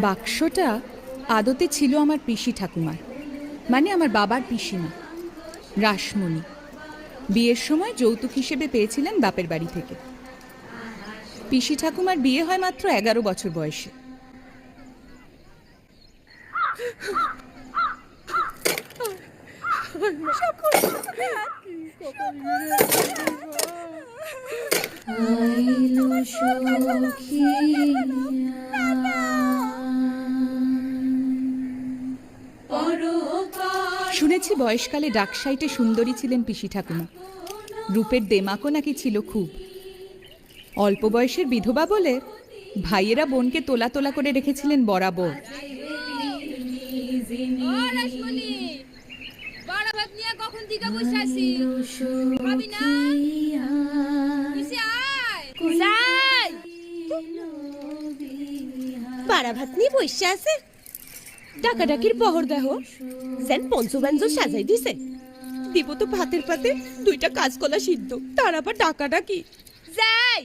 বাক্সটা আদতে ছিল আমার পিসি ঠাকুমার, মানে আমার বাবার পিসিমা রাসমণি। বিয়ের সময় যৌতুক হিসেবে পেয়েছিলেন বাপের বাড়ি থেকে। পিসি ঠাকুমার বিয়ে হয় মাত্র 11 বছর বয়সে। শুনেছি বয়সকালে ডাকসাইটে সুন্দরী ছিলেন পিসি ঠাকুমা। রূপের দেমাকও নাকি ছিল খুব। অল্প বয়সের বিধবা বলে ভাইয়েরা বোনকে তোলা তোলা করে রেখেছিলেন বরাবর। বাড়া ভাত নিয়ে বসে আছে, ডাকাডাকির পহর দেহ সেন পঞ্চব্যঞ্জন সাজাই দিছে। দিব তো ভাতের পাতে 2টা কাঁচকলা সিদ্ধ, তার আবার ডাকাডাকি যাই।